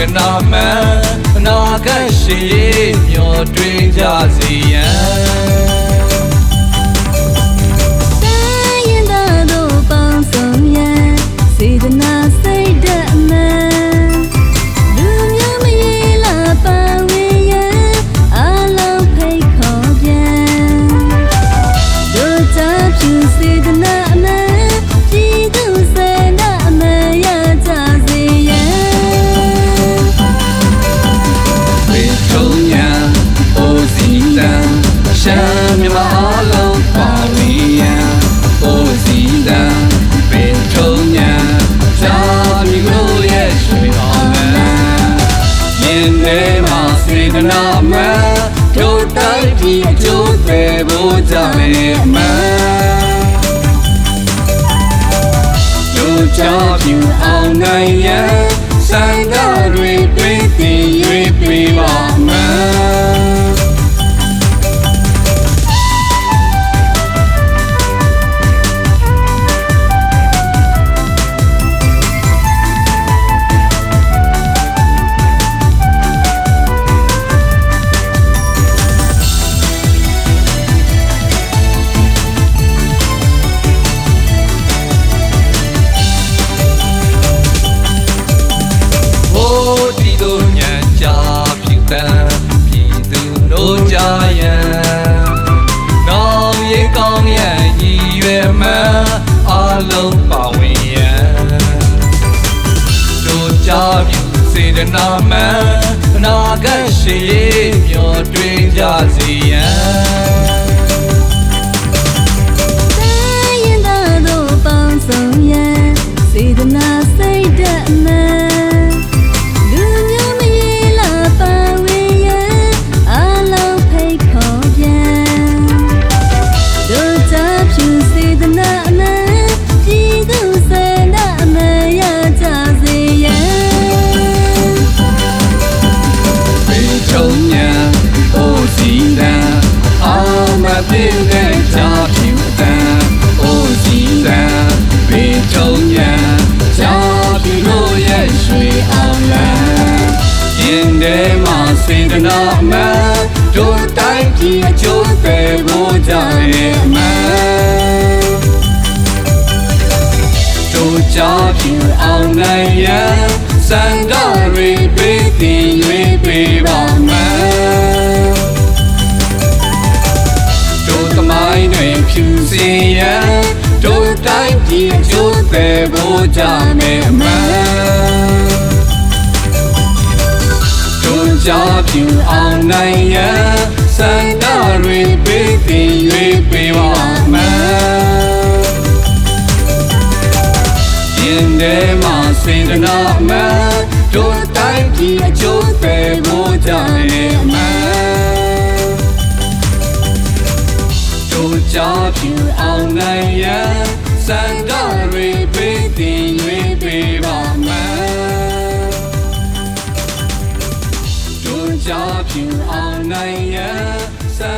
စေတနာမှန်အနာဂတ်ရှိမျှော်တွေးကြစေရန်တိုင်းသားတို့ပေါင်းစုံရန်စေတနာစိတ်ဓာတ်မှန်လူမျိုးမရေလာပါဝင်ရန်အလုံးဖိတ်ခေါ်ပြန်တို့ချဖြူစေတနာမှန်ပြည်သူစေနာမှန်ရကြစေရန်ရှမ်းမြန်မာအလုံးပါဝင်ရန်အိုစီတန်ပင်ထုံညာဇာတိကိုရဲ့ရွှေအောင်လန်းယင်းထဲမှာစေတနာမှန်တို့တိုင်းပြည်အကျိုးပေးဖို့ကြမယ်မှန်တို့ချပြူအောင်နိုင်ရန်စံတော်တွေပြေးသိရွေးပေးပါမှန်ပြည်သူတို့ကြရန်နောင်ရေကောင်းရန်ရည်ရွယ်မှန်အလုံးပါဝင်ရန်တို့ကြပြူစေတနာမှန်အနာဂတ်ရှိမျှော်တွေးကြစေရန်တိုင်းသားတို့ပေါင်းစုံရန်စေတနာစိတ်ဓာတ်မှန်ပြည့်တဲ့ချာဖြူတန်အိုစီတန်ပေထုံညာချာဖြူတို့ရဲ့ရွှေအောင်လန်းရင်ထဲမှာစေတနာမှန်တို့တိုင်းပြည်အကျိုးပေးဖို့ကြရဲ့မှန်တို့ချာဖြူအောင်နိုင်ရန်စံတော်တွေပေးသိရွေးပေးပါမှန်ဖြူစင်ရန်တို့တိုင်းပြည်အကျိုးပေးဖို့ကြမယ်မှန်တို့ကြဖြူအောင်နိုင်ရန်စံတော်တွေပေးသိရွေးပေးပါမှန်ရင်ထဲမှာစေတနာမှန်တို့တိုင်းပြည်အကျိုးပေးဖို့ကြမယ်မှန်ချာဖြူအောင်နိုင်ရန်စံတော်တွေပေးသိရွေးပေးပါမှန်တို့ချာဖြူအောင်နိုင်ရန်စံ